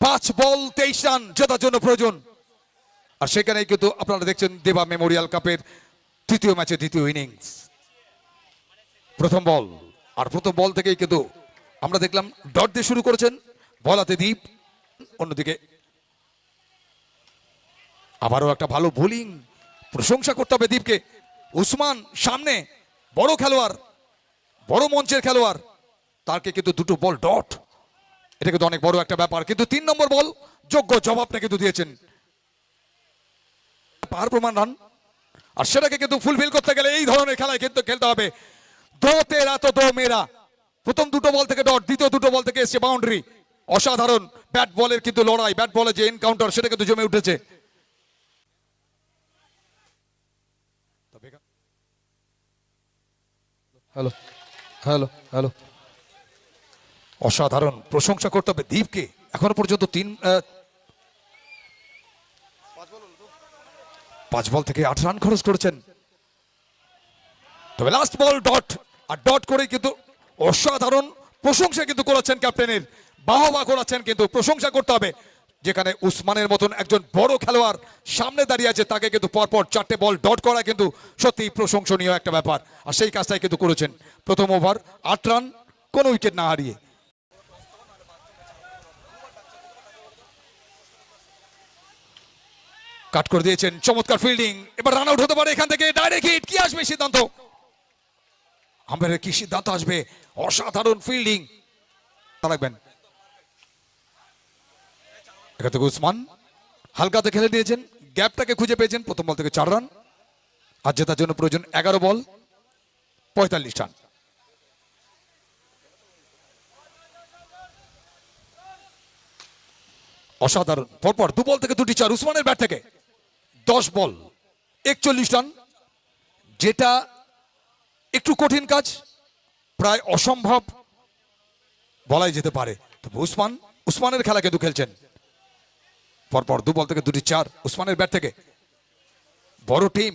5 বল 23 run জেতার জন্য প্রয়োজন। আর সেখানেই কিন্তু আপনারা দেখছেন দেবা মেমোরিয়াল কাপের তৃতীয় ম্যাচে দ্বিতীয় ইনিংস। প্রথম বল, আর প্রথম বল থেকেই কিন্তু আমরা দেখলাম ডট দিয়ে শুরু করেছেন, বল হাতে দীপ। অন্যদিকে আবারও একটা ভালো বোলিং, প্রশংসা করতে হবে দীপকে। উসমান সামনে, বড় খেলোয়াড়, বড় মঞ্চের খেলোয়াড়, তাকে কিন্তু দুটো বল ডট, এটা কিন্তু অনেক বড় একটা ব্যাপার। কিন্তু 3 নম্বর বল যোগ্য জবাবটা কিন্তু দিয়েছেন, পার প্রমাণ রান। আর সেটাকে কিন্তু ফুলফিল করতে গেলে এই ধরনের খেলায় কিন্তু খেলতে হবে। দো তেরা তো দো মেরা, প্রথম দুটো বল থেকে ডট, দ্বিতীয় দুটো বল থেকে এসছে বাউন্ডারি। অসাধারণ ব্যাট বলের কিন্তু লড়াই, ব্যাট বলে যে এনকাউন্টার সেটা কিন্তু জমে উঠেছে। হ্যালো হ্যালো হ্যালো, অসাধারণ, প্রশংসা করতে হবে দীপকে। এখনো পর্যন্ত 5 বল থেকে 8 রান খরচ করেছেন, তবে লাস্ট বল ডট, আর ডট করেই কিন্তু অসাধারণ প্রশংসা কিন্তু করেছেন ক্যাপ্টেনের, বাহবা করেছেন, কিন্তু প্রশংসা করতে হবে। যেখানে উসমানের মতন একজন বড় খেলোয়াড় সামনে দাঁড়িয়ে আছে, তাকে কিন্তু পরপর 4টে বল ডট করা কিন্তু সত্যি প্রশংসনীয় একটা ব্যাপার। আর সেই কাজটাই কিন্তু করেছেন। প্রথম ওভার 8 রান, কোনো উইকেট না হারিয়ে। কাট করে দিয়েছেন, চমৎকার ফিল্ডিং। এবার রান আউট হতে পারে এখান থেকে, ডাইরেক্ট হিট। কি আসবে সিদ্ধান্ত, আম্পায়ারের কি সিদ্ধান্ত আসবে? অসাধারণ ফিল্ডিং রাখবেন। এখান থেকে উসমান হালকাতে খেলে দিয়েছেন, গ্যাপটাকে খুঁজে পেয়েছেন। প্রথম বল থেকে 4 রান, আর জেতার জন্য প্রয়োজন 11 বল 45 রান। অসাধারণ, পরপর 2 বল থেকে 2টি 4 উসমানের ব্যাট থেকে। 10 বল 41 রান, যেটা একটু কঠিন কাজ, প্রায় অসম্ভব বলাই যেতে পারে। তবে উসমানের খেলা কিন্তু খেলছেন। পরপর 2 বল থেকে 2টি 4 উসমানের ব্যাট থেকে। বড় টিম,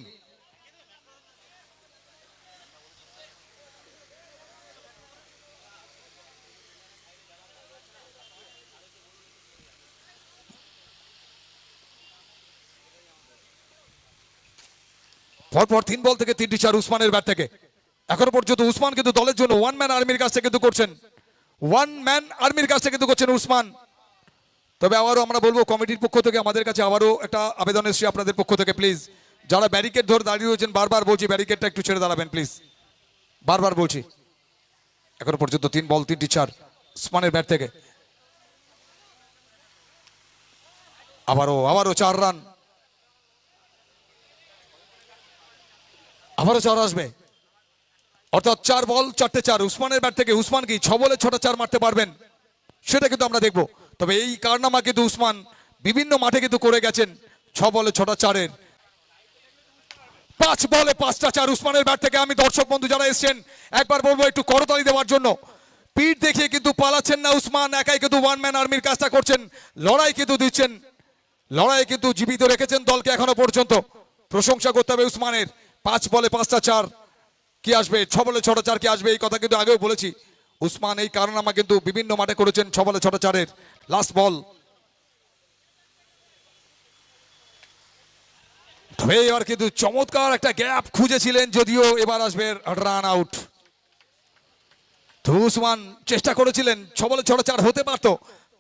পরপর 3 বল থেকে 3টি 4 উসমানের ব্যাট থেকে। এখনো পর্যন্ত উসমান কিন্তু দলের জন্য ওয়ান ম্যান আর্মির কাছ থেকে কিন্তু করছেন, উসমান। তবে আবারও আমরা বলবো কমিটির পক্ষ থেকে আমাদের কাছে আবারও একটা আবেদন এসেছে আপনাদের পক্ষ থেকে, প্লিজ যারা ব্যারিকেড ধরে দাঁড়িয়ে রয়েছেন, বারবার বলছি ব্যারিকেডটা একটু ছেড়ে দাঁড়াবেন প্লিজ, বারবার বলছি। এখনো পর্যন্ত 3 বল 3টি 4 উসমানের ব্যাট থেকে। আবারও 4 রান, আবারও 4 আসবে, অর্থাৎ 4 বল 4টে 4 উসমানের ব্যাট থেকে। উসমান কি 6 বলে 6টা 4 মারতে পারবেন, সেটা কিন্তু আমরা দেখব। তবে এই কারনামা কিন্তু উসমান বিভিন্ন মাঠে কিন্তু করে গেছেন। 6 বলে 6টা 4-এর, 5 বলে 5টা 4 উসমানের ব্যাট থেকে। আমি দর্শক বন্ধু যারা এসেছেন একবার বলবো একটু করতালি দেওয়ার জন্য। পিঠ দেখিয়ে কিন্তু পালাচ্ছেন না উসমান, একাই কিন্তু ওয়ান ম্যান আর্মির কাজটা করছেন, লড়াই কিন্তু দিচ্ছেন, লড়াই কিন্তু জীবিত রেখেছেন দলকে এখনো পর্যন্ত। প্রশংসা করতে হবে উসমানের। 5 বলে 5টা 4 কি আসবে, 6 বলে 6টা 4 কি আসবে, এই কথা কিন্তু আগেও বলেছি। উসমান এই কারনামা কিন্তু বিভিন্ন মাঠে করেছেন 6 বলে 6টা 4-এর। লাস্ট বল, তবে এবার কিন্তু চমৎকার একটা গ্যাপ খুঁজেছিলেন, যদিও এবার আসবে রান আউট। তো উসমান চেষ্টা করেছিলেন, 6 বলে 6টা 4 হতে পারত।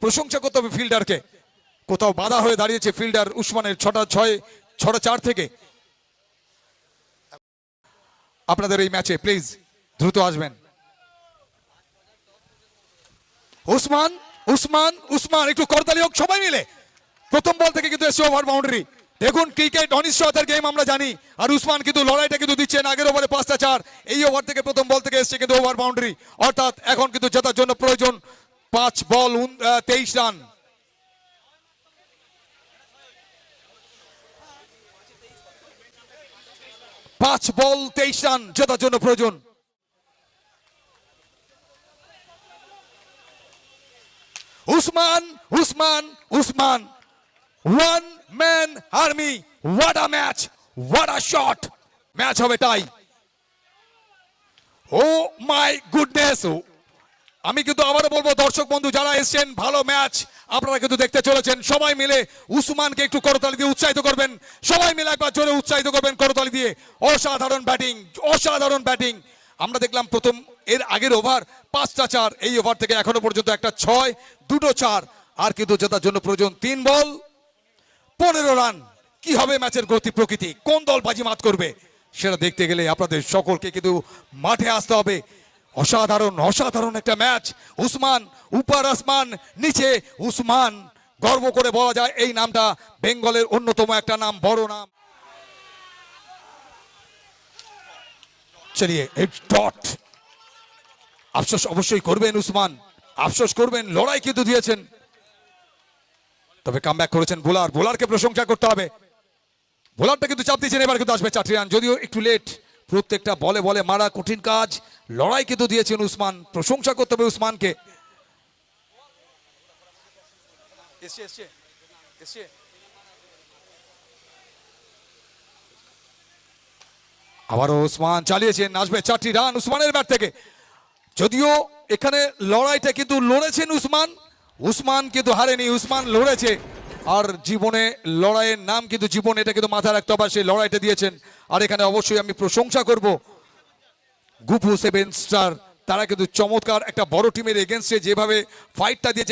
প্রশংসা করতে হবে ফিল্ডারকে, কোথাও বাধা হয়ে দাঁড়িয়েছে ফিল্ডার উসমানের 6টা 4 থেকে। আপনাদের এই ম্যাচে প্লিজ দ্রুত আসবেন। উসমান একটু করতালি হোক সবাই মিলে। প্রথম বল থেকে কিন্তু এসছে ওভার বাউন্ডারি। দেখুন ক্রিকেট অনিশ্চয়তার গেম আমরা জানি, আর উসমান কিন্তু লড়াইটা কিন্তু দিচ্ছেন। আগের ওভারে 5টা 4, এই ওভার থেকে প্রথম বল থেকে এসছে কিন্তু ওভার বাউন্ডারি, অর্থাৎ এখন কিন্তু জেতার জন্য প্রয়োজন 5 বল 23 রান। পাঁচ বল 23 রান জেতার জন্য প্রয়োজন। Usman one man army. What a match, what a shot. Match হবে টাই। ও মাই গুডনেস, আমি কিন্তু আবারও বলবো দর্শক বন্ধু যারা এসেছেন, ভালো ম্যাচ আপনারা কিন্তু দেখতে চলেছেন। সবাই মিলে উসমানকে একটু করতালি দিয়ে উৎসাহিত করবেন, সবাই মিলে একবার জোরে উৎসাহিত করবেন করতালি দিয়ে। অসাধারণ ব্যাটিং, অসাধারণ ব্যাটিং আমরা দেখলাম। প্রথম এর আগের ওভার 5টা 4, এই ওভার থেকে এখনো পর্যন্ত একটা 6, 2টো 4, আর কিন্তু জেতার জন্য প্রয়োজন 3 বল 15 রান। কি হবে ম্যাচের গতি প্রকৃতি, কোন দল বাজিমাত করবে সেটা দেখতে গেলে আপনাদের সকলকে কিন্তু মাঠে আসতে হবে। অসাধারণ অসাধারণ একটা ম্যাচ। উসমান উপর আসমান নিচে উসমান, গর্ব করে বলা যায় এই নামটা বেঙ্গলের অন্যতম একটা নাম, বড় নাম। চলিয়ে ডট, আফসোস অবশ্যই করবেন উসমান, আফসোস করবেন, লড়াই কিন্তু দিয়েছেন, তবে কামব্যাক করেছেন বোলার। বোলারকে প্রশংসা করতে হবে, বোলারটা কিন্তু চাপ দিয়েছেন। এবার কিন্তু আসবে 4টি রান, যদিও একটু লেট। প্রত্যেকটা বলে বলে মারা কঠিন কাজ, লড়াই কিন্তু দিয়েছেন উসমান, প্রশংসা করতে হবে উসমানকে। আবারও উসমান চালিয়েছেন, আসবে 4টি রান উসমানের ব্যাট থেকে। যদিও এখানে লড়াইটা কিন্তু লড়েছেন উসমান, উসমান কিন্তু হারেনি, উসমান লড়েছে। আর জীবনে লড়াইয়ের নাম কিন্তু জীবন, এটা কিন্তু মাথায় রাখতে হবে, সেই লড়াইটা দিয়েছেন। আর এখানে অবশ্যই আমি প্রশংসা করব গুপু 7 স্টার, তারা কিন্তু চমৎকার একটা বড় টিমের এগেনস্টে যেভাবে ফাইটটা দিয়েছে।